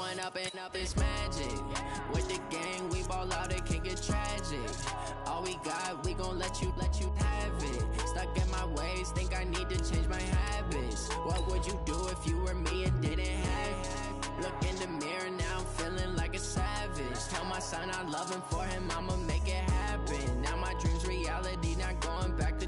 Growing up and up is magic. With the gang, we ball out, it can get tragic. All we got, we gon' let you have it. Stuck in my ways, think I need to change my habits. What would you do if you were me and didn't have it? Look in the mirror, now I'm feeling like a savage. Tell my son I love him, for him I'ma make it happen. Now my dream's reality, not going back to.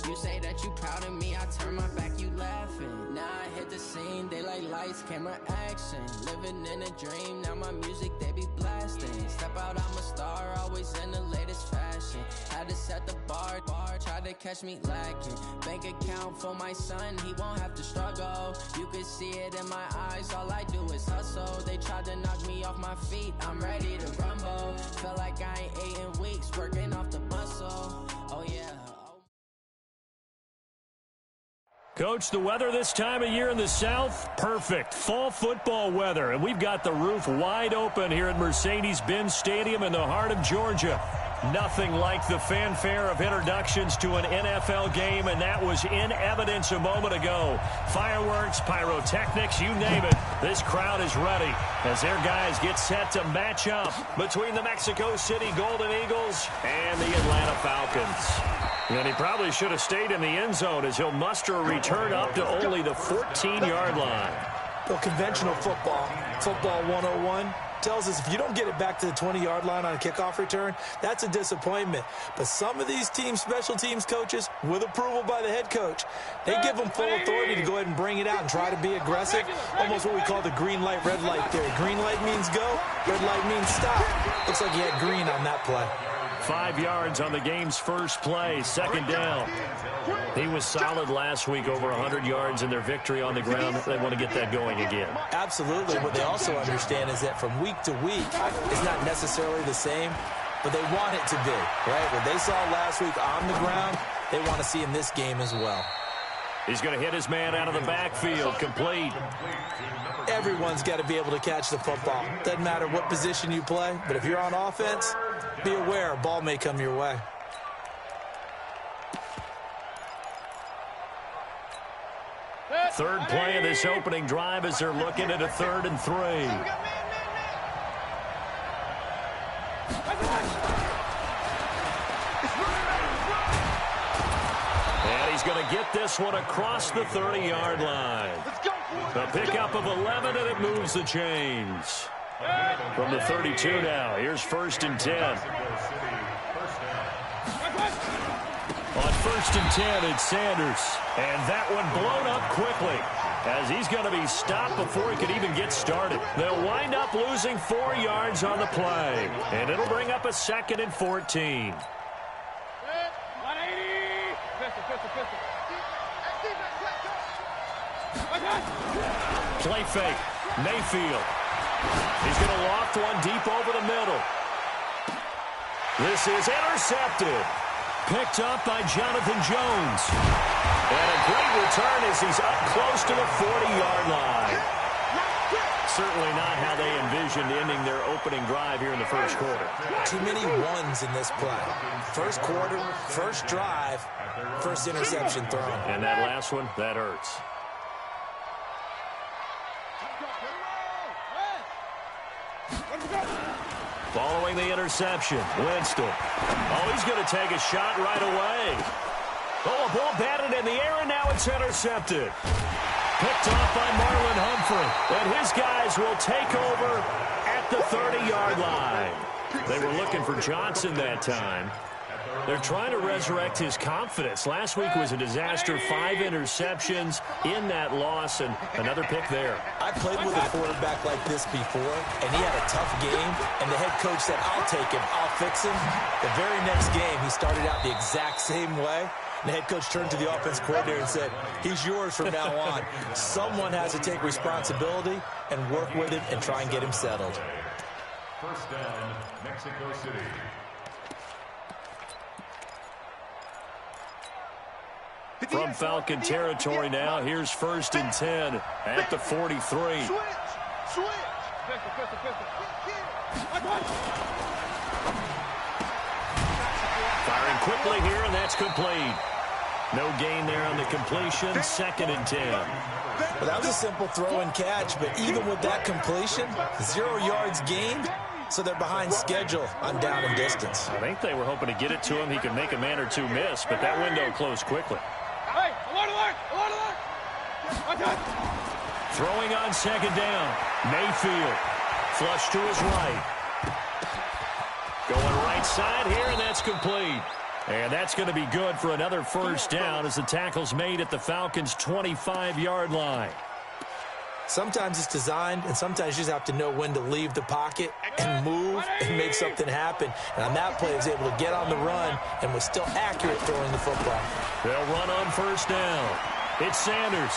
You say that you proud of me, I turn my back, you laughing. Now I hit the scene, they like lights, camera, action. Living in a dream, now my music, they be blasting. Step out, I'm a star, always in the latest fashion. Had to set the bar, try to catch me lacking. Bank account for my son, he won't have to struggle. You could see it in my eyes, all I do is hustle. They tried to knock me off my feet, I'm ready to rumble. Felt like I ain't ate in weeks, working off the muscle. Oh yeah. Coach, the weather this time of year in the South, perfect. Fall football weather, and we've got the roof wide open here at Mercedes-Benz Stadium in the heart of Georgia. Nothing like the fanfare of introductions to an NFL game, and that was in evidence a moment ago. Fireworks, pyrotechnics, you name it. This crowd is ready as their guys get set to match up between the Mexico City Golden Eagles and the Atlanta Falcons. And he probably should have stayed in the end zone as he'll muster a return up to only the 14-yard line. Well, conventional football 101, tells us if you don't get it back to the 20-yard line on a kickoff return, that's a disappointment. But some of these teams, special teams coaches, with approval by the head coach, they give them full authority to go ahead and bring it out and try to be aggressive, almost what we call the green light, red light theory. Green light means go, red light means stop. Looks like he had green on that play. 5 yards on the game's first play, second down. He was solid last week, over 100 yards in their victory on the ground. They want to get that going again. Absolutely. What they also understand is that from week to week, it's not necessarily the same, but they want it to be, right? What they saw last week on the ground, they want to see in this game as well. He's going to hit his man out of the backfield, complete. Everyone's got to be able to catch the football. Doesn't matter what position you play, but if you're on offense, be aware a ball may come your way. Third play of this opening drive as they're looking at a 3rd and 3. And he's going to get this one across the 30-yard line. A pickup of 11, and it moves the chains. From the 32 now, here's 1st and 10. On 1st and 10, it's Sanders. And that one blown up quickly as he's going to be stopped before he could even get started. They'll wind up losing 4 yards on the play. And it'll bring up a 2nd and 14. Play fake. Mayfield. He's going to loft one deep over the middle. This is intercepted. Picked up by Jonathan Jones. And a great return as he's up close to the 40-yard line. Certainly not how they envisioned ending their opening drive here in the first quarter. Too many ones in this play. First quarter, first drive, first interception thrown. And that last one, that hurts. Following the interception, Winston. Oh, he's going to take a shot right away. Oh, a ball batted in the air, and now it's intercepted. Picked off by Marlon Humphrey. And his guys will take over at the 30-yard line. They were looking for Johnson that time. They're trying to resurrect his confidence. Last week was a disaster. 5 interceptions in that loss, and another pick there. I played with a quarterback like this before, and he had a tough game, and the head coach said, I'll take him, I'll fix him. The very next game, he started out the exact same way. The head coach turned to the offense coordinator and said, he's yours from now on. Someone has to take responsibility and work with him and try and get him settled. First down, Mexico City. From Falcon territory now, here's 1st and 10 at the 43. Firing quickly here, and that's complete. No gain there on the completion, 2nd and 10. Well, that was a simple throw and catch, but even with that completion, 0 yards gained, so they're behind schedule on down and distance. I think they were hoping to get it to him. He could make a man or two miss, but that window closed quickly. Hey, alert! Throwing on second down. Mayfield. Flush to his right. Going right side here, and that's complete. And that's going to be good for another first down as the tackle's made at the Falcons' 25-yard line. Sometimes it's designed, and sometimes you just have to know when to leave the pocket and move and make something happen. And on that play, he was able to get on the run and was still accurate throwing the football. They'll run on first down. It's Sanders.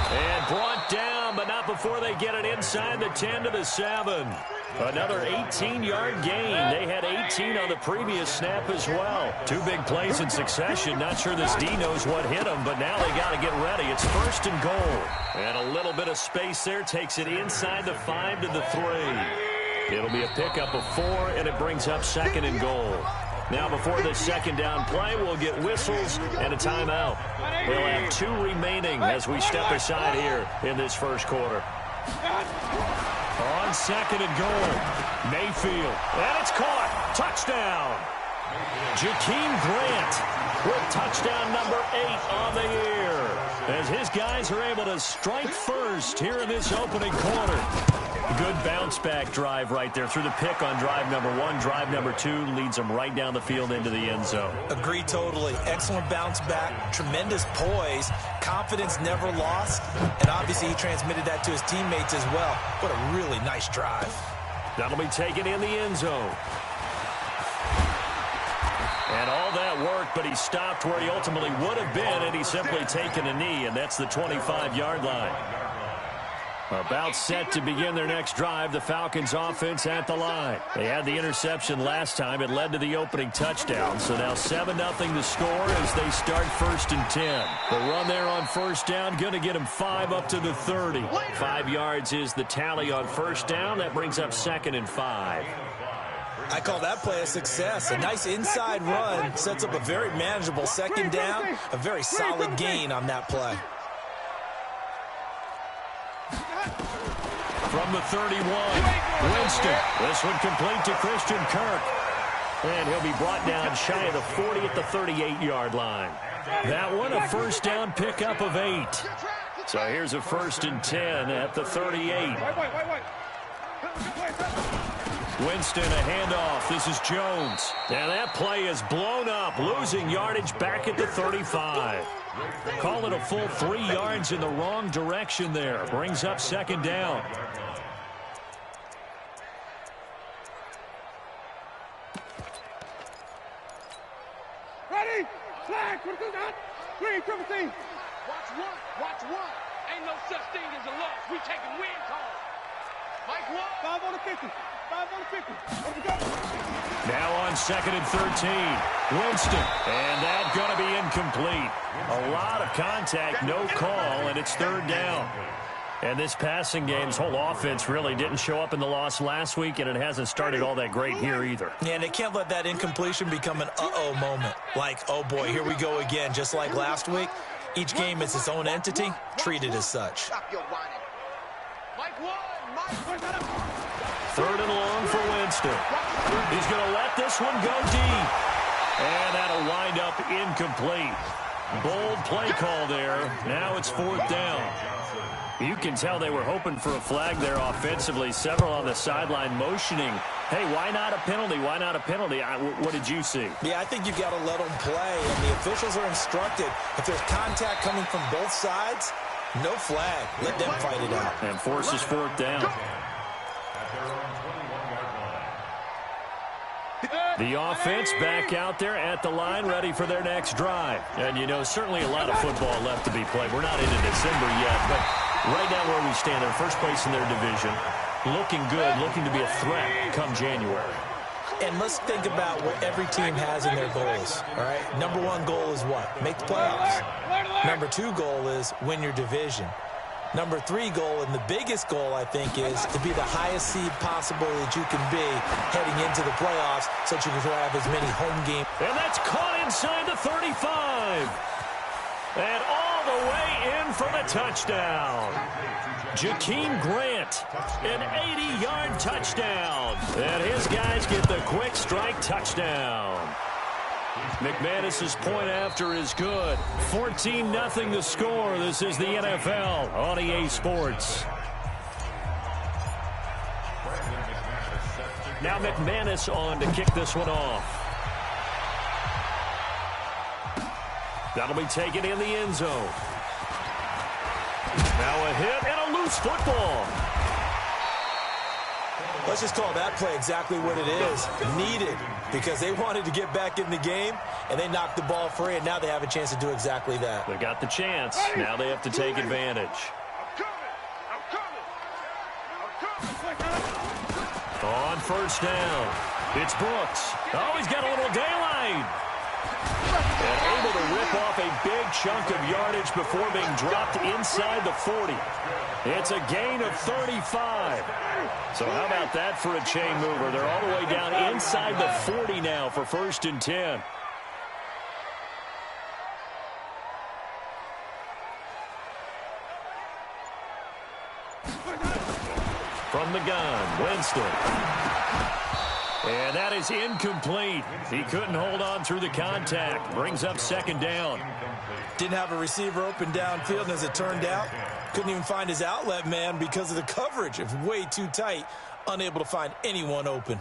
And brought down, but not before they get it inside the 10 to the 7. Another 18-yard gain. They had 18 on the previous snap as well. 2 big plays in succession. Not sure this D knows what hit them, but now they got to get ready. It's first and goal. And a little bit of space there. Takes it inside the 5 to the 3. It'll be a pickup of 4, and it brings up second and goal. Now, before this second down play, we'll get whistles and a timeout. We'll have 2 remaining as we step aside here in this first quarter. On second and goal, Mayfield. And it's caught. Touchdown. Jakeem Grant with touchdown number 8 on the year, as his guys are able to strike first here in this opening quarter. Good bounce-back drive right there through the pick on drive number 1. Drive number 2 leads them right down the field into the end zone. Agree totally. Excellent bounce-back, tremendous poise, confidence never lost, and obviously he transmitted that to his teammates as well. What a really nice drive. That'll be taken in the end zone. And all that worked, but he stopped where he ultimately would have been, and he's simply taken a knee, and that's the 25-yard line. About set to begin their next drive, the Falcons offense at the line. They had the interception last time. It led to the opening touchdown. So now 7-0 the score as they start first and 10. The run there on first down, going to get him 5 up to the 30. 5 yards is the tally on first down. That brings up second and 5. I call that play a success. A nice inside run sets up a very manageable second down. A very solid gain on that play. From the 31, Winston. This one complete to Christian Kirk. And he'll be brought down shy of the 40 at the 38-yard line. That one, a first down pickup of 8. So here's a first and 10 at the 38. Winston, a handoff. This is Jones. And that play is blown up, losing yardage back at the 35. Call it a full 3 yards in the wrong direction there. Brings up second down. Ready? Flag. What is that? 3, 17. Watch one. Watch one. Ain't no such thing as a loss. We taking win calls. Mike 1. 5 on the 50. 5 on the 50. Let's go. Now on second and 13. Winston. And that's going to be incomplete. A lot of contact, no call, and it's third down. And this passing game's whole offense really didn't show up in the loss last week, and it hasn't started all that great here either. Yeah, and they can't let that incompletion become an uh-oh moment. Like, oh boy, here we go again, just like last week. Each game is its own entity, treated as such. Third and long for Winston. He's going to let this one go deep. And that'll wind up incomplete. Bold play call there. Now it's fourth down. You can tell they were hoping for a flag there offensively. Several on the sideline motioning. Hey, why not a penalty? Why not a penalty? What did you see? Yeah, I think you've got to let them play. And the officials are instructed, if there's contact coming from both sides, no flag. Let them fight it out. And forces fourth down. The offense back out there at the line, ready for their next drive. And, you know, certainly a lot of football left to be played. We're not into December yet, but right now where we stand, they're first place in their division, looking good, looking to be a threat come January. And let's think about what every team has in their goals, all right? Number 1 goal is what? Make the playoffs. Number 2 goal is win your division. Number 3 goal, and the biggest goal, I think, is to be the highest seed possible that you can be heading into the playoffs so that you can have as many home games. And that's caught inside the 35. And all the way in for the touchdown. Jakeem Grant, an 80-yard touchdown. And his guys get the quick strike touchdown. McManus's point after is good. 14-0 the score. This is the NFL on EA Sports. Now McManus on to kick this one off. That'll be taken in the end zone. Now a hit and a loose football. Let's just call that play exactly what it is. Needed, because they wanted to get back in the game, and they knocked the ball free, and now they have a chance to do exactly that. They got the chance. Now they have to take advantage. On first down, it's Brooks. Oh, he's got a little daylight. And able to rip off a big chunk of yardage before being dropped inside the 40. It's a gain of 35. So how about that for a chain mover? They're all the way down inside the 40 now for 1st and 10. From the gun, Winston. And that is incomplete. He couldn't hold on through the contact. Brings up 2nd down. Didn't have a receiver open downfield, and as it turned out, couldn't even find his outlet man because of the coverage. It was way too tight, unable to find anyone open.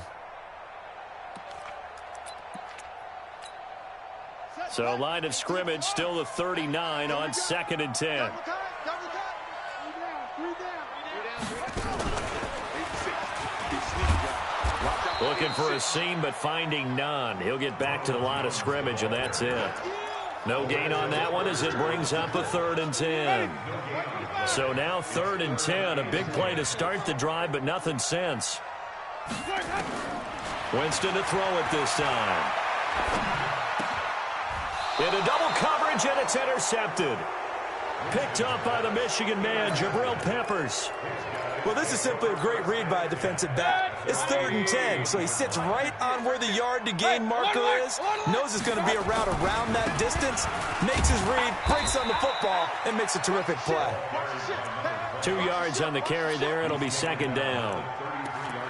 So line of scrimmage still the 39 on 2nd and 10. Looking for a seam, but finding none. He'll get back to the line of scrimmage, and that's it. No gain on that one as it brings up a 3rd and 10. So now 3rd and 10, a big play to start the drive, but nothing since. Winston to throw it this time. Into double coverage, and it's intercepted. Picked up by the Michigan man, Jabril Peppers. Well, this is simply a great read by a defensive back. It's 3rd and 10, so he sits right on where the yard-to-gain marker is, knows it's going to be a route around that distance, makes his read, breaks on the football, and makes a terrific play. 2 yards on the carry there. It'll be 2nd down.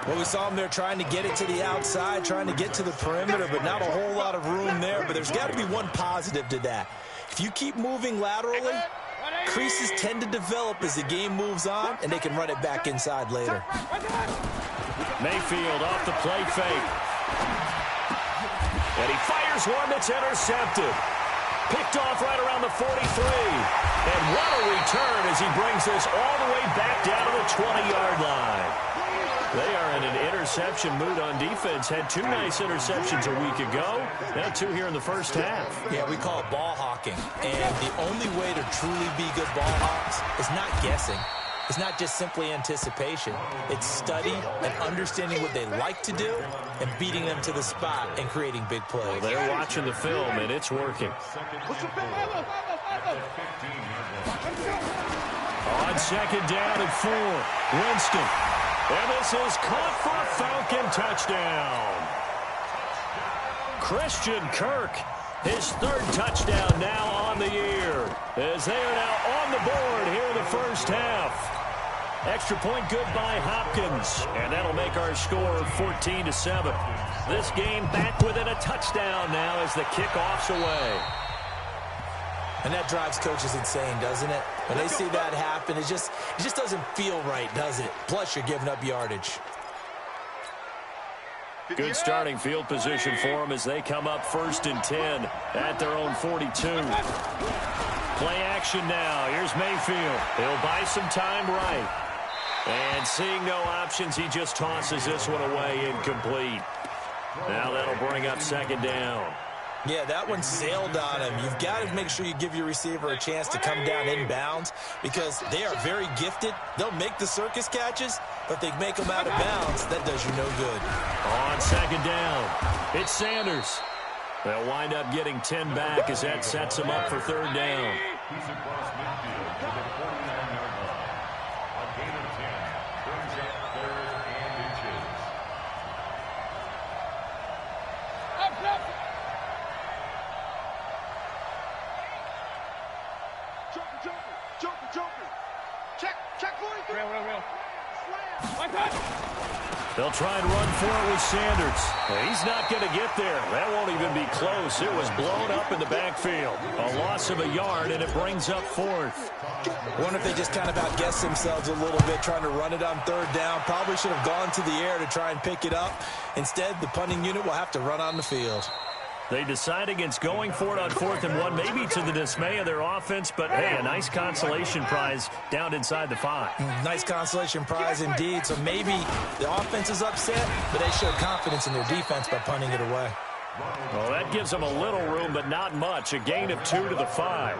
Well, we saw him there trying to get it to the outside, trying to get to the perimeter, but not a whole lot of room there. But there's got to be one positive to that. If you keep moving laterally, creases tend to develop as the game moves on, and they can run it back inside later. Mayfield off the play fake. And he fires one that's intercepted. Picked off right around the 43. And what a return as he brings this all the way back down to the 20-yard line. They are in an interception mood on defense. Had 2 nice interceptions a week ago. Now 2 here in the first half. Yeah, we call it ball hawking. And the only way to truly be good ball hawks is not guessing. It's not just simply anticipation. It's study and understanding what they like to do and beating them to the spot and creating big plays. Well, they're watching the film, and it's working. On 2nd down and 4, Winston. And this is caught for a Falcon touchdown. Christian Kirk, his 3rd touchdown now on the year, as they are now on the board here in the first half. Extra point good by Hopkins, and that'll make our score 14-7. This game back within a touchdown now as the kickoff's away. And that drives coaches insane, doesn't it? When they see that happen, it just doesn't feel right, does it? Plus, you're giving up yardage. Good starting field position for them as they come up 1st and 10 at their own 42. Play action now. Here's Mayfield. He'll buy some time right. And seeing no options, he just tosses this one away incomplete. Now that'll bring up 2nd down. Yeah, that one sailed on him. You've got to make sure you give your receiver a chance to come down inbounds because they are very gifted. They'll make the circus catches, but they make them out of bounds. That does you no good. On 2nd down, it's Sanders. They'll wind up getting 10 back as that sets them up for 3rd down. Check 43. Real. They'll try and run for it with Sanders. He's not going to get there. That won't even be close. It was blown up in the backfield. A loss of a yard, and it brings up fourth. I wonder if they just kind of outguessed themselves a little bit trying to run it on third down. Probably should have gone to the air to try and pick it up. Instead, the punting unit will have to run on the field. They decide against going for it on 4th and 1, maybe to the dismay of their offense, but, hey, a nice consolation prize down inside the 5. Nice consolation prize indeed. So maybe the offense is upset, but they showed confidence in their defense by punting it away. Well, that gives them a little room, but not much. A gain of 2 to the 5.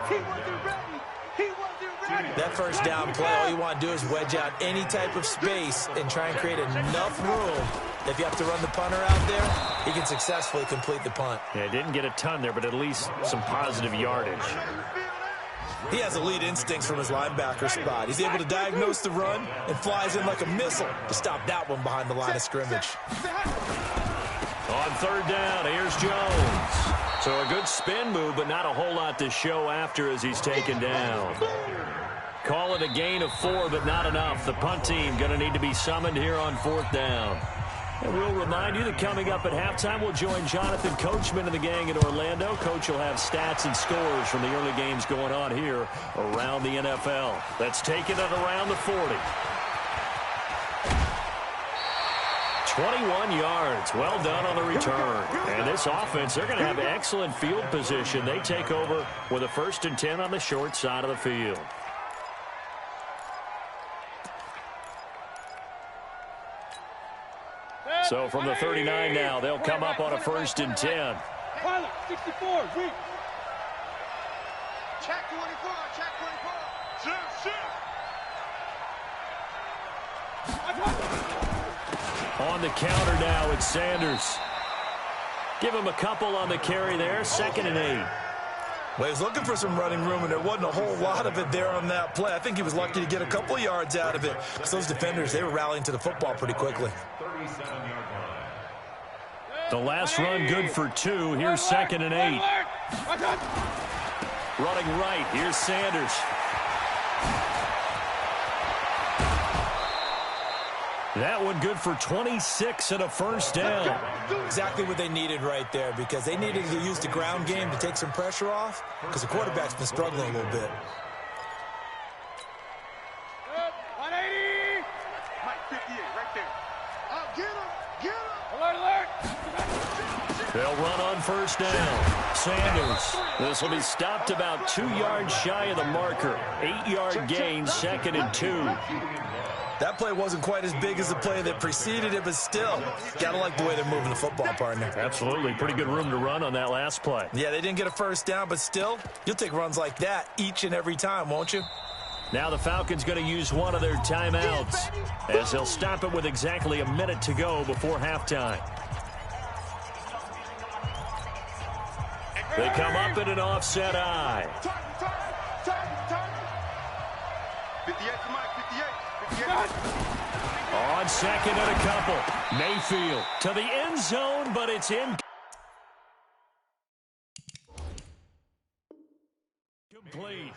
That first down play, all you want to do is wedge out any type of space and try and create enough room. If you have to run the punter out there, he can successfully complete the punt. Yeah, didn't get a ton there, but at least some positive yardage. He has elite instincts from his linebacker spot. He's able to diagnose the run and flies in like a missile to stop that one behind the line of scrimmage. On 3rd down, here's Jones. So a good spin move, but not a whole lot to show after as he's taken down. Call it a gain of 4, but not enough. The punt team going to need to be summoned here on 4th down. And we'll remind you that coming up at halftime, we'll join Jonathan Coachman and the gang in Orlando. Coach will have stats and scores from the early games going on here around the NFL. Let's take it at around the 40. 21 yards. Well done on the return. And this offense, they're going to have excellent field position. They take over with a 1st and 10 on the short side of the field. So from the 39 now, they'll come up on a 1st and 10. 64, weak. Check 24, check 24. On the counter now, it's Sanders. Give him a couple on the carry there, 2nd and 8. Well, he was looking for some running room, and there wasn't a whole lot of it there on that play. I think he was lucky to get a couple yards out of it, because those defenders, they were rallying to the football pretty quickly. The last run good for 2. Here's 2nd and 8. Running right. Here's Sanders. That one good for 26 and a 1st down. Exactly what they needed right there, because they needed to use the ground game to take some pressure off, because the quarterback's been struggling a little bit. 180. Mike 58 right there. Get him. Alert. They'll run on 1st down. Sanders. This will be stopped about 2 yards shy of the marker. 8-yard gain, 2nd and 2. That play wasn't quite as big as the play that preceded it, but still, gotta like the way they're moving the football, partner. Absolutely. Pretty good room to run on that last play. Yeah, they didn't get a 1st down, but still, you'll take runs like that each and every time, won't you? Now the Falcons going to use one of their timeouts as they'll stop it with exactly a minute to go before halftime. They come up in an offset eye. 58 to Mike, 58. On 2nd and a couple. Mayfield to the end zone, but it's in. Complete.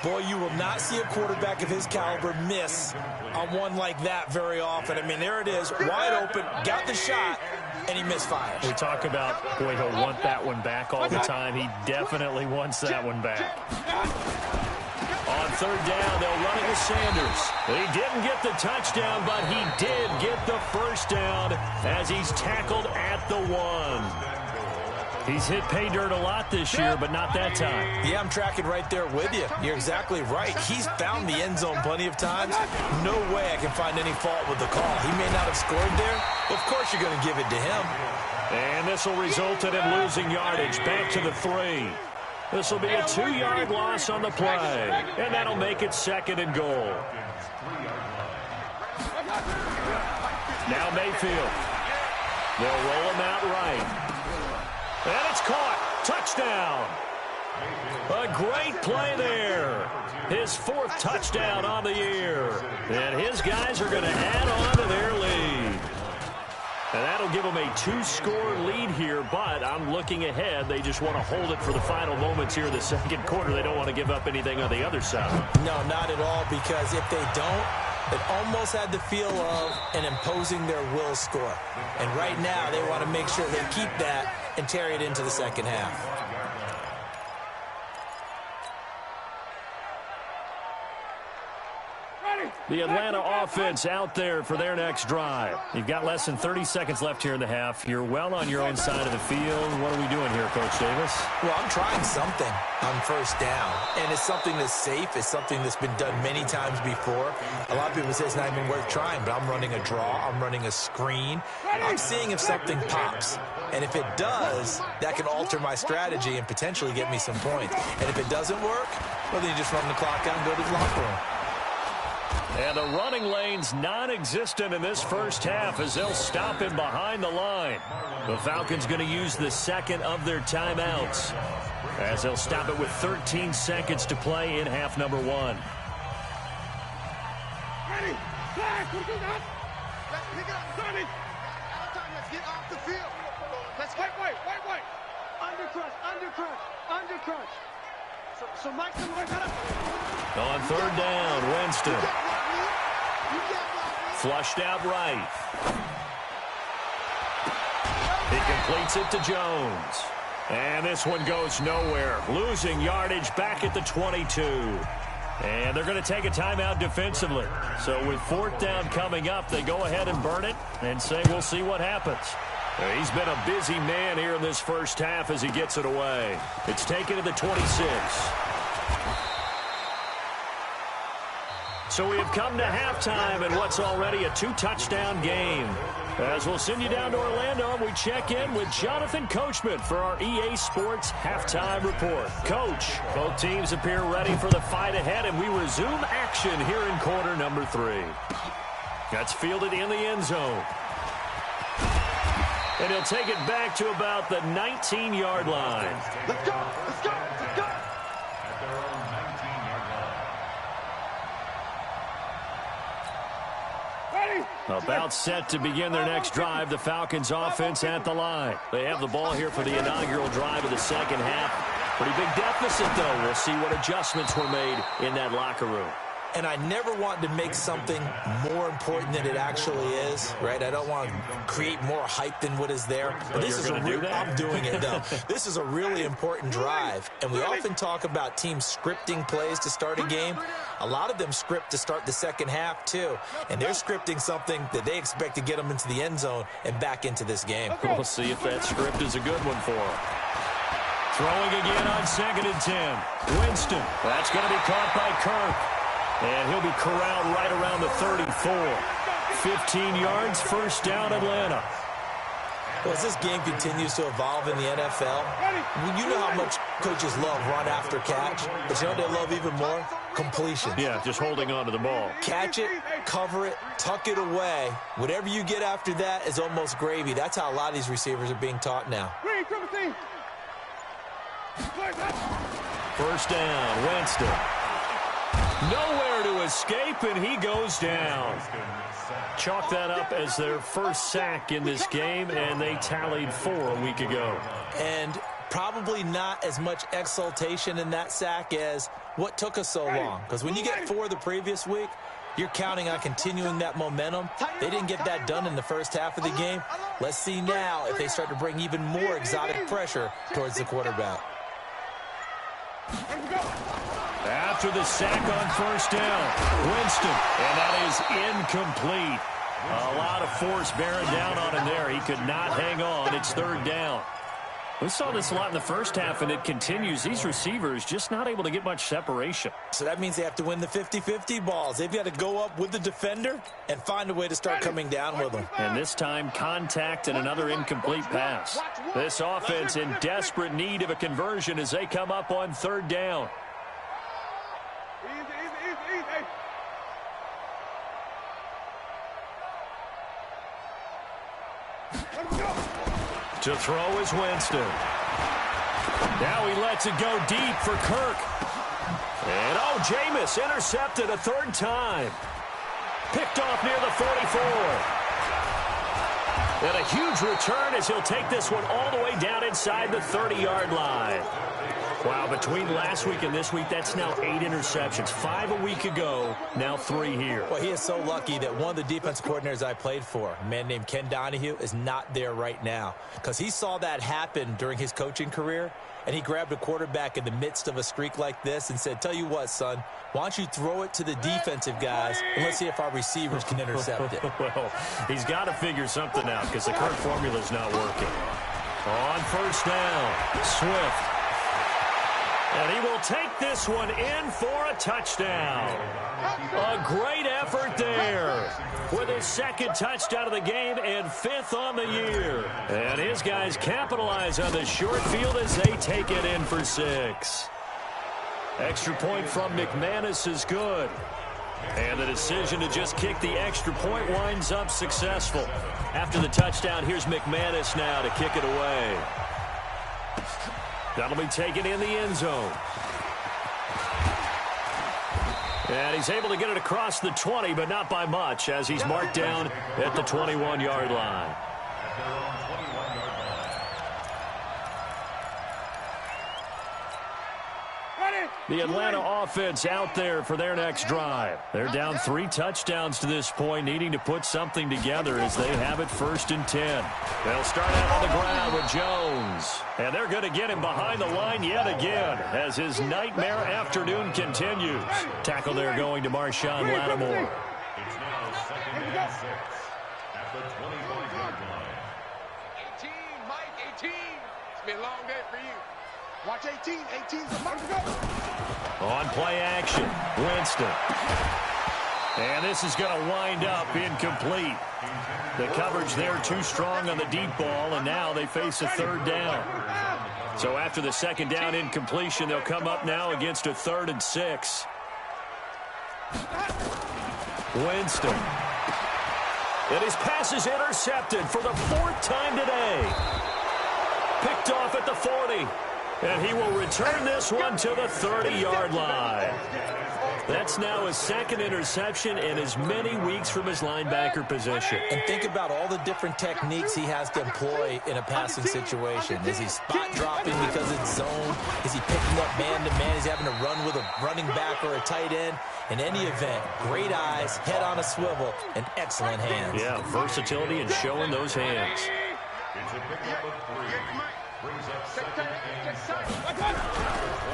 Boy, you will not see a quarterback of his caliber miss on one like that very often. I mean, there it is, wide open, got the shot, and he misfires. We talk about, boy, he'll want that one back all the time. He definitely wants that one back. On 3rd down, they'll run it with Sanders. He didn't get the touchdown, but he did get the 1st down as he's tackled at the 1. He's hit pay dirt a lot this year, but not that time. Yeah, I'm tracking right there with you. You're exactly right. He's found the end zone plenty of times. No way I can find any fault with the call. He may not have scored there. Of course you're going to give it to him. And this will result in him losing yardage back to the 3. This will be a 2-yard loss on the play, and that'll make it 2nd and goal. Now Mayfield. They'll roll him out right. And it's caught. Touchdown. A great play there. His 4th touchdown on the year. And his guys are going to add on to their lead. And that'll give them a 2-score lead here, but I'm looking ahead. They just want to hold it for the final moments here in the second quarter. They don't want to give up anything on the other side. No, not at all, because if they don't, it almost had the feel of an imposing their will score. And right now, they want to make sure they keep that and carry it into the second half. The Atlanta offense out there for their next drive. You've got less than 30 seconds left here in the half. You're well on your own side of the field. What are we doing here, Coach Davis? Well, I'm trying something on first down, and it's something that's safe. It's something that's been done many times before. A lot of people say it's not even worth trying, but I'm running a draw. I'm running a screen. I'm seeing if something pops. And if it does, that can alter my strategy and potentially get me some points. And if it doesn't work, well, then you just run the clock out and go to the locker room. And the running lane's non-existent in this first half as they'll stop him behind the line. The Falcons going to use the second of their timeouts as they'll stop it with 13 seconds to play in half number 1. Ready? Flag! Let's pick it up. Sonny! Let's get off the field. Let's wait. Undercrunch. So Mike's going to work on it. On third down, Winston. Flushed out right. He completes it to Jones. And this one goes nowhere. Losing yardage back at the 22. And they're going to take a timeout defensively. So with fourth down coming up, they go ahead and burn it and say we'll see what happens. He's been a busy man here in this first half as he gets it away. It's taken to the 26. So we have come to halftime in what's already a 2-touchdown game. As we'll send you down to Orlando, and we check in with Jonathan Coachman for our EA Sports Halftime Report. Coach, both teams appear ready for the fight ahead, and we resume action here in quarter number 3. That's fielded in the end zone. And he'll take it back to about the 19-yard line. Let's go. About set to begin their next drive, the Falcons offense at the line. They have the ball here for the inaugural drive of the second half. Pretty big deficit, though. We'll see what adjustments were made in that locker room. And I never want to make something more important than it actually is, right? I don't want to create more hype than what is there. But this is I'm doing it, though. This is a really important drive. And we often talk about teams scripting plays to start a game. A lot of them script to start the second half, too. And they're scripting something that they expect to get them into the end zone and back into this game. We'll see if that script is a good one for them. Throwing again on 2nd and 10. Winston. That's going to be caught by Kirk. And he'll be corralled right around the 34. 15 yards, first down, Atlanta. Well, as this game continues to evolve in the NFL, you know how much coaches love run after catch, but you know what they love even more? Completion. Yeah, just holding on to the ball. Catch it, cover it, tuck it away. Whatever you get after that is almost gravy. That's how a lot of these receivers are being taught now. First down, Winston. Nowhere to escape, and he goes down. Chalk that up as their first sack in this game, and they tallied 4 a week ago. And probably not as much exultation in that sack as what took us so long. Because when you get 4 the previous week, you're counting on continuing that momentum. They didn't get that done in the first half of the game. Let's see now if they start to bring even more exotic pressure towards the quarterback. After the sack on first down, Winston, and that is incomplete. A lot of force bearing down on him there. He could not hang on. It's third down. We saw this a lot in the first half, and it continues. These receivers just not able to get much separation. So that means they have to win the 50-50 balls. They've got to go up with the defender and find a way to start coming down with them. And this time, contact and another incomplete pass. This offense in desperate need of a conversion as they come up on third down. To throw is Winston. Now he lets it go deep for Kirk. And Jameis intercepted a third time. Picked off near the 44. And a huge return as he'll take this one all the way down inside the 30-yard line. Wow, between last week and this week, that's now 8 interceptions. 5 a week ago, now 3 here. Well, he is so lucky that one of the defense coordinators I played for, a man named Ken Donahue, is not there right now. Because he saw that happen during his coaching career, and he grabbed a quarterback in the midst of a streak like this and said, tell you what, son, why don't you throw it to the defensive guys, and let's see if our receivers can intercept it. Well, he's got to figure something out because the current formula is not working. On first down, Swift. And he will take this one in for a touchdown. A great effort there with his second touchdown of the game and 5th on the year. And his guys capitalize on the short field as they take it in for 6. Extra point from McManus is good. And the decision to just kick the extra point winds up successful. After the touchdown, here's McManus now to kick it away. That'll be taken in the end zone. And he's able to get it across the 20, but not by much, as he's marked down at the 21-yard line. The Atlanta offense out there for their next drive. They're down 3 touchdowns to this point, needing to put something together as they have it 1st and 10. They'll start out on the ground with Jones. And they're going to get him behind the line yet again as his nightmare afternoon continues. Tackle there going to Marshawn Lattimore. It's now 2nd and 6 at the 21-yard line. 18, Mike, 18. It's been a long day for you. Watch 18. 18's about to go. On play action, Winston. And this is going to wind up incomplete. The coverage there too strong on the deep ball, and now they face a 3rd down. So after the 2nd down incompletion, they'll come up now against a 3rd and 6. Winston. And his pass is intercepted for the 4th time today. Picked off at the 40. And he will return this one to the 30-yard line. That's now his 2nd interception in as many weeks from his linebacker position. And think about all the different techniques he has to employ in a passing situation. Is he spot dropping because it's zone? Is he picking up man-to-man? He's having to run with a running back or a tight end. In any event, great eyes, head on a swivel, and excellent hands. Yeah, versatility and showing those hands. It's a pickup of 3. Brings up 2nd and 7.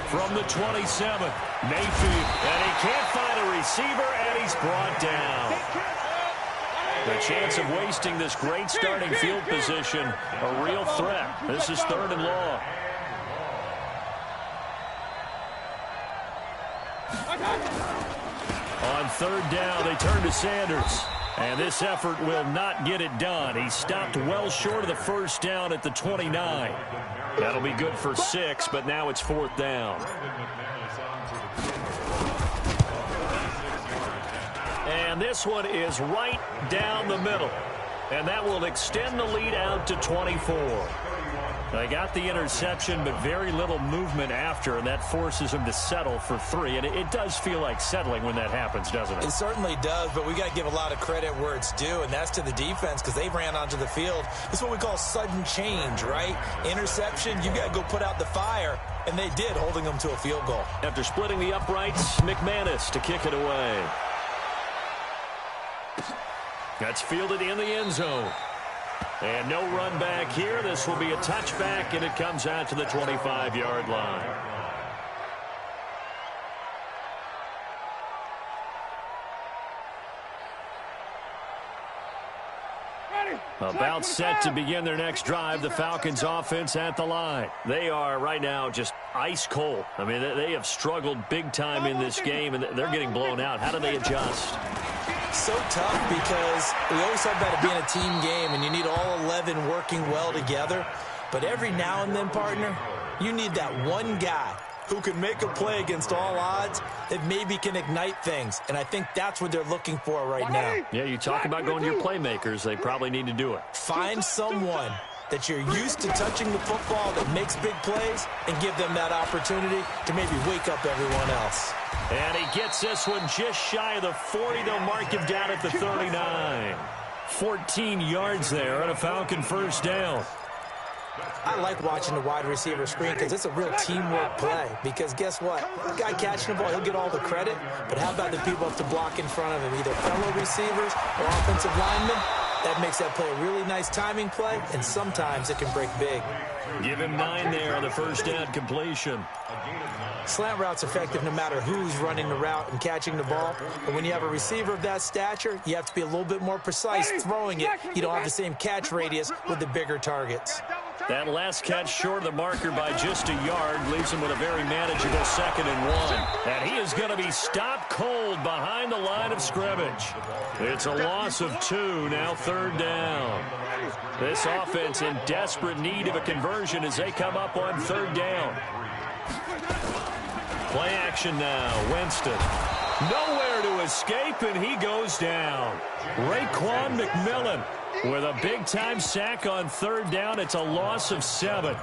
From the 27, Mayfield. And he can't find a receiver, and he's brought down. The chance of wasting this great starting field position, a real threat. This is 3rd and long. On 3rd down, they turn to Sanders. And this effort will not get it done. He stopped well short of the 1st down at the 29. That'll be good for 6, but now it's 4th down. And this one is right down the middle. And that will extend the lead out to 24. They got the interception, but very little movement after, and that forces them to settle for 3. And it does feel like settling when that happens, doesn't it? It certainly does, but we got to give a lot of credit where it's due, and that's to the defense because they ran onto the field. This is what we call sudden change, right? Interception, you got to go put out the fire, and they did, holding them to a field goal. After splitting the uprights, McManus to kick it away. That's fielded in the end zone. And no run back here. This will be a touchback, and it comes out to the 25-yard line. About set to begin their next drive, the Falcons offense at the line. They are right now just ice cold. I mean, they have struggled big time in this game, and they're getting blown out. How do they adjust? So tough because we always talk about it being a team game, and you need all 11 working well together. But every now and then, partner, you need that one guy who can make a play against all odds that maybe can ignite things. And I think that's what they're looking for right now. Yeah, you talk about going to your playmakers. They probably need to do it. Find someone that you're used to touching the football that makes big plays and give them that opportunity to maybe wake up everyone else. And he gets this one just shy of the 40. They'll mark him down at the 39. 14 yards there on a Falcon first down. I like watching the wide receiver screen because it's a real teamwork play. Because guess what? The guy catching the ball, he'll get all the credit. But how about the people up to block in front of him, either fellow receivers or offensive linemen? That makes that play a really nice timing play, and sometimes it can break big. Give him 9 there on the first down completion. Slant route's effective no matter who's running the route and catching the ball. But when you have a receiver of that stature, you have to be a little bit more precise throwing it. You don't have the same catch radius with the bigger targets. That last catch short of the marker by just a yard leaves him with a very manageable 2nd and 1. And he is going to be stopped cold behind the line of scrimmage. It's a loss of 2, now 3rd down. This offense in desperate need of a conversion as they come up on 3rd down. Play action now, Winston. Nowhere to escape, and he goes down. Raekwon McMillan with a big-time sack on 3rd down. It's a loss of 7.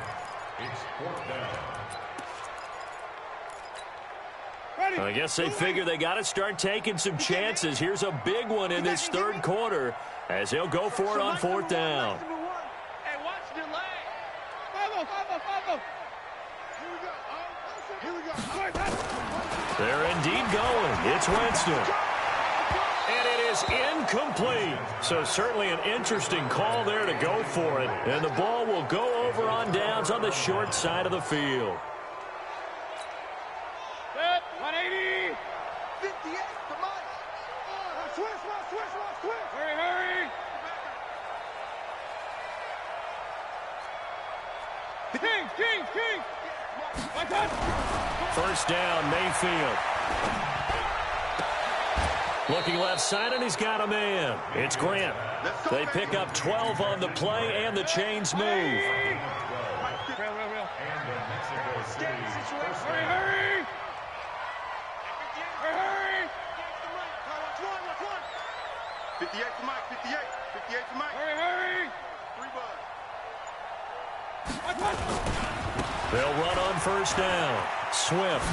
I guess they figure they got to start taking some chances. Here's a big one in this 3rd quarter as they'll go for it on 4th down. They're indeed going. It's Winston. And it is incomplete. So certainly an interesting call there to go for it. And the ball will go over on downs on the short side of the field. 180. 58 to Mike. Switch. Hurry. King. First down, Mayfield. Looking left side, and he's got a man. It's Grant. They pick up 12 on the play, and the chains move. Hurry. 58 to Mike. 58 to Mike. Hurry. 3 bucks. They'll run on first down. Swift.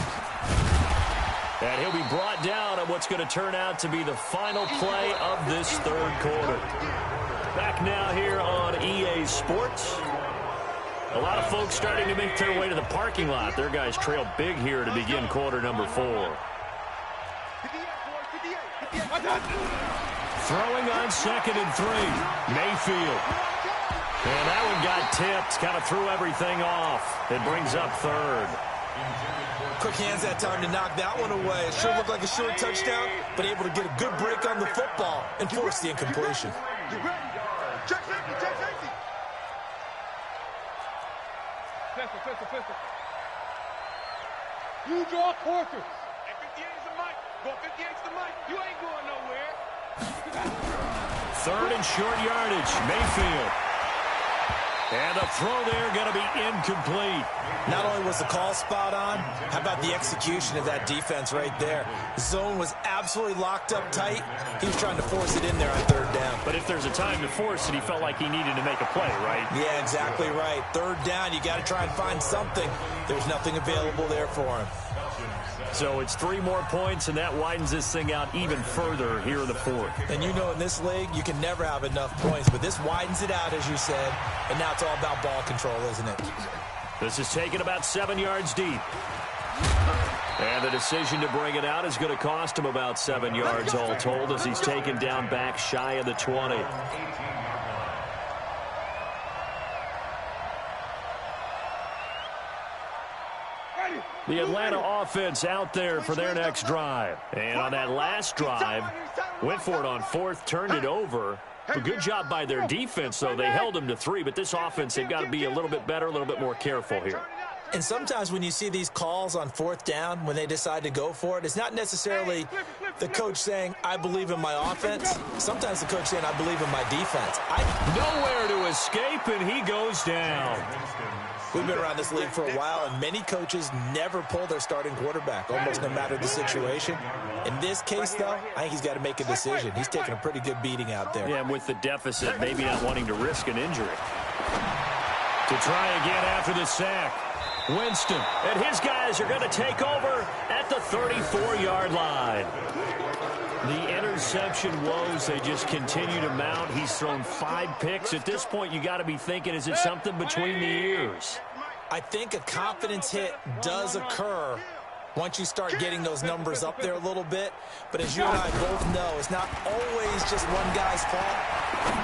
And he'll be brought down on what's going to turn out to be the final play of this 3rd quarter. Back now here on EA Sports. A lot of folks starting to make their way to the parking lot. Their guys trail big here to begin quarter number 4. Throwing on 2nd and 3. Mayfield. And that one got tipped. Kind of threw everything off. It brings up 3rd. Quick hands that time to knock that one away. It sure looked like a short touchdown, but able to get a good break on the football and force the incompletion. Check safety. Pistol. You draw quarters. And 58 is the mic. Go 58 is the mic. You ain't going nowhere. 3rd and short yardage. Mayfield. And the throw there going to be incomplete. Not only was the call spot on, how about the execution of that defense right there? The zone was absolutely locked up tight. He was trying to force it in there on 3rd down. But if there's a time to force it, he felt like he needed to make a play, right? Yeah, exactly right. 3rd down, you got to try and find something. There's nothing available there for him. So it's 3 more points, and that widens this thing out even further here in the 4th. And you know in this league, you can never have enough points, but this widens it out, as you said, and now it's all about ball control, isn't it? This is taken about 7 yards deep. And the decision to bring it out is going to cost him about 7 yards all told as he's taken down back shy of the 20. The Atlanta offense out there for their next drive. And on that last drive, went for it on 4th, turned it over. A good job by their defense, though. They held them to 3, but this offense, they've got to be a little bit better, a little bit more careful here. And sometimes when you see these calls on 4th down, when they decide to go for it, it's not necessarily the coach saying, I believe in my offense. Sometimes the coach saying, I believe in my defense. Nowhere to escape, and he goes down. We've been around this league for a while, and many coaches never pull their starting quarterback, almost no matter the situation. In this case, though, I think he's got to make a decision. He's taking a pretty good beating out there. Yeah, and with the deficit, maybe not wanting to risk an injury. To try again after the sack. Winston, and his guys are going to take over at the 34-yard line. The interception woes, they just continue to mount. He's thrown 5 picks. At this point, you got to be thinking, is it something between the ears? I think a confidence hit does occur once you start getting those numbers up there a little bit. But as you and I both know, it's not always just one guy's fault.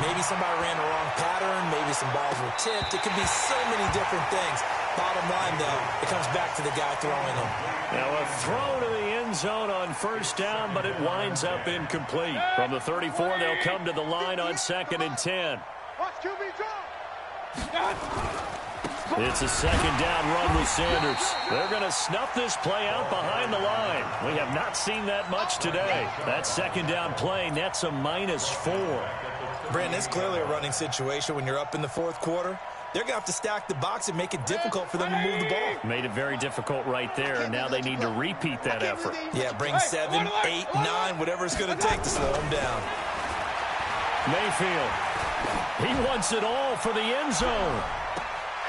Maybe somebody ran the wrong pattern. Maybe some balls were tipped. It could be so many different things. Bottom line, though, it comes back to the guy throwing them. Now a throw to the end zone on first down, but it winds up incomplete. From the 34, they'll come to the line on 2nd and 10. Watch QB drop. It's a 2nd down run with Sanders. They're going to snuff this play out behind the line. We have not seen that much today. That 2nd down play nets a -4. Brandon, it's clearly a running situation when you're up in the 4th quarter. They're going to have to stack the box and make it difficult for them to move the ball. Made it very difficult right there, and now they need to repeat that effort. Yeah, bring 7, 8, 9, whatever it's going to take to slow them down. Mayfield, he wants it all for the end zone.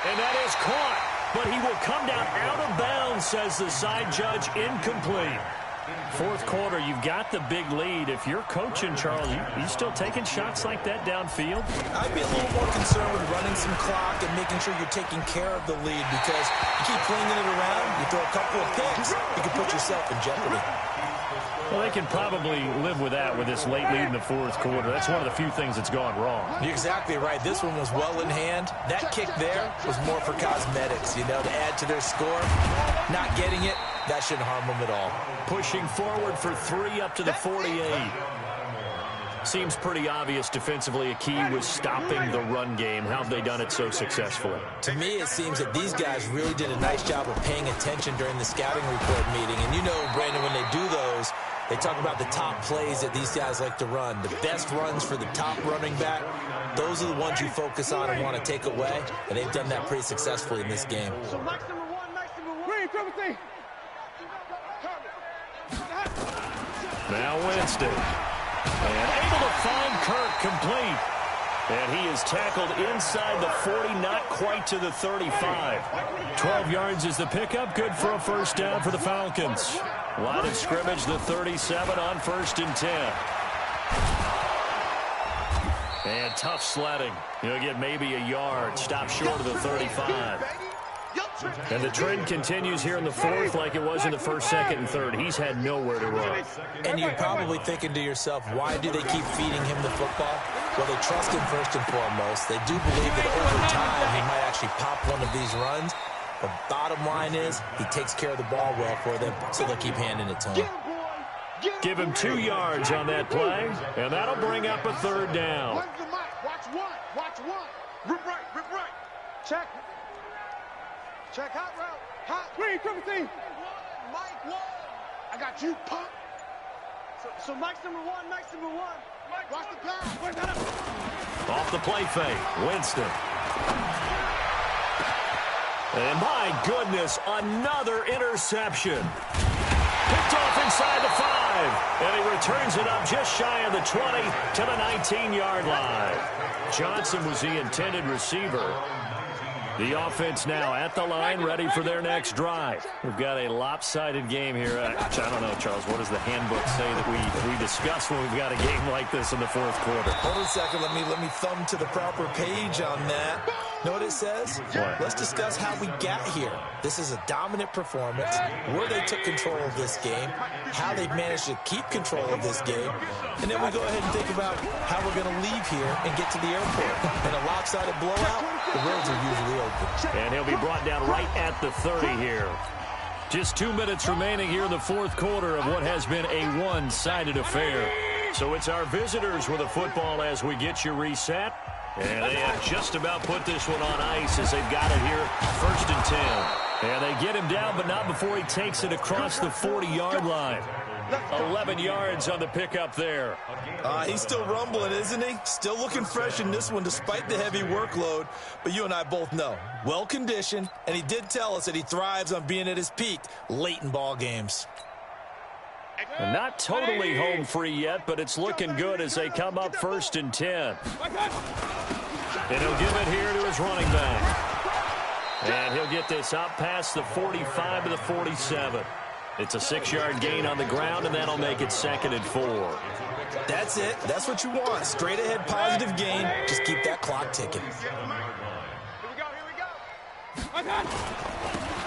And that is caught, but he will come down out of bounds, says the side judge, incomplete. 4th quarter, you've got the big lead. If you're coaching, Charles, you still taking shots like that downfield? I'd be a little more concerned with running some clock and making sure you're taking care of the lead, because you keep flinging it around, you throw a couple of picks, you can put yourself in jeopardy. Well, they can probably live with that with this late lead in the 4th quarter. That's one of the few things that's gone wrong. You're exactly right. This one was well in hand. That kick there was more for cosmetics, to add to their score. Not getting it, that shouldn't harm them at all. Pushing forward for 3 up to the 48. Seems pretty obvious defensively a key was stopping the run game. How have they done it so successfully? To me, it seems that these guys really did a nice job of paying attention during the scouting report meeting. And Brandon, when they do those, they talk about the top plays that these guys like to run. The best runs for the top running back, those are the ones you focus on and want to take away. And they've done that pretty successfully in this game. So Max number one. Green, triple T. Now Winston. And able to find Kirk complete. And he is tackled inside the 40, not quite to the 35. 12 yards is the pickup. Good for a first down for the Falcons. Line of scrimmage, the 37 on 1st and 10. And tough sledding. He'll get maybe a yard. Stop short of the 35. And the trend continues here in the 4th like it was in the 1st, 2nd, and 3rd. He's had nowhere to run. And you're probably thinking to yourself, why do they keep feeding him the football? Well, they trust him first and foremost. They do believe that over time he might actually pop one of these runs. But bottom line is he takes care of the ball well for them, so they'll keep handing it to him. Give him 2 yards on that play, and that'll bring up a 3rd down. Watch one. Rip right. Check. Check hot route. Hot. Green, triple T. Mike one. I got you, punk. So Mike's number one. Watch the pass. Off the play fake, Winston. And my goodness, another interception. Picked off inside the 5. And he returns it up just shy of the 20 to the 19-yard line. Johnson was the intended receiver. The offense now at the line, ready for their next drive. We've got a lopsided game here. I don't know, Charles, what does the handbook say that we discuss when we've got a game like this in the 4th quarter? Hold on a second. Let me thumb to the proper page on that. Know what it says? What? Let's discuss how we got here. This is a dominant performance, where they took control of this game, how they've managed to keep control of this game, and then we go ahead and think about how we're going to leave here and get to the airport. In a lopsided blowout, the roads are usually open. And he'll be brought down right at the 30 here. Just 2 minutes remaining here in the 4th quarter of what has been a one-sided affair. So it's our visitors with a football as we get you reset. And they have just about put this one on ice as they've got it here, 1st and 10. And they get him down, but not before he takes it across the 40-yard line. 11 yards on the pickup there. He's still rumbling, isn't he? Still looking fresh in this one despite the heavy workload. But you and I both know, well-conditioned, and he did tell us that he thrives on being at his peak late in ball games. And not totally home free yet, but it's looking good as they come up 1st and 10. And he'll give it here to his running back. And he'll get this up past the 45 to the 47. It's a 6-yard gain on the ground, and that'll make it 2nd and 4. That's it. That's what you want. Straight ahead, positive gain. Just keep that clock ticking. Here we go.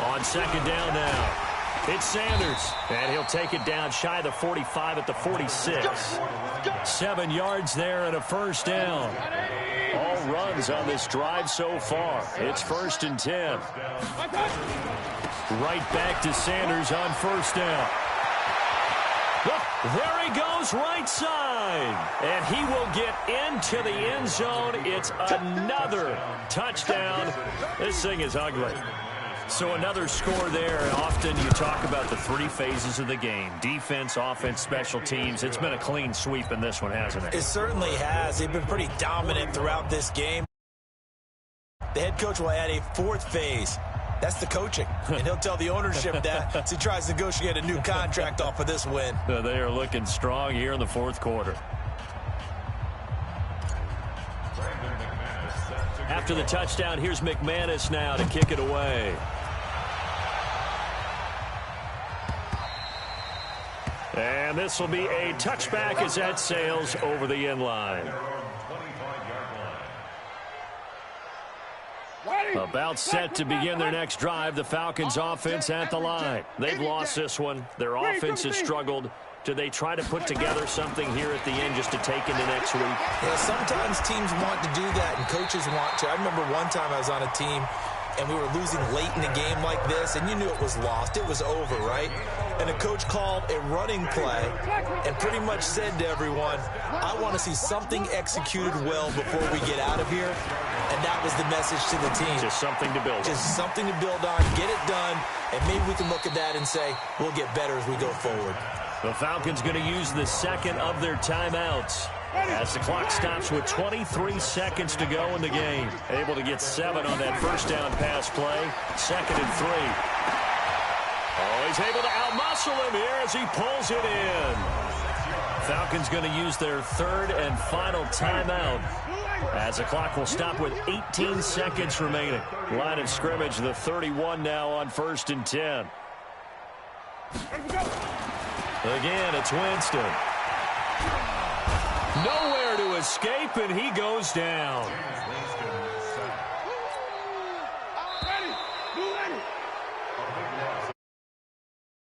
On 2nd down now, it's Sanders, and he'll take it down shy of the 45 at the 46. 7 yards there and a 1st down. All runs on this drive so far. It's 1st and 10. Right back to Sanders on 1st down. There he goes, right side. And he will get into the end zone. It's another touchdown. This thing is ugly. So another score there. Often you talk about the 3 phases of the game. Defense, offense, special teams. It's been a clean sweep in this one, hasn't it? It certainly has. They've been pretty dominant throughout this game. The head coach will add a 4th phase. That's the coaching. And he'll tell the ownership that as he tries to negotiate a new contract off of this win. They are looking strong here in the 4th quarter. After the touchdown, here's McManus now to kick it away. And this will be a touchback as that sails over the end line. About set to begin their next drive. The Falcons offense at the line. They've lost this one. Their offense has struggled. Do they try to put together something here at the end just to take into next week? Yeah, sometimes teams want to do that and coaches want to. I remember one time I was on a team and we were losing late in a game like this, and you knew it was lost. It was over, right? And the coach called a running play and pretty much said to everyone, I want to see something executed well before we get out of here. And that was the message to the team. Just something to build on. Just something to build on, get it done, and maybe we can look at that and say, we'll get better as we go forward. The Falcons going to use the 2nd of their timeouts as the clock stops with 23 seconds to go in the game. Able to get 7 on that 1st down pass play. 2nd and 3. Oh, he's able to outmuscle him here as he pulls it in. Falcons going to use their 3rd and final timeout as the clock will stop with 18 seconds remaining. Line of scrimmage, the 31 now on 1st and 10. Again, it's Winston. Nowhere to escape, and he goes down.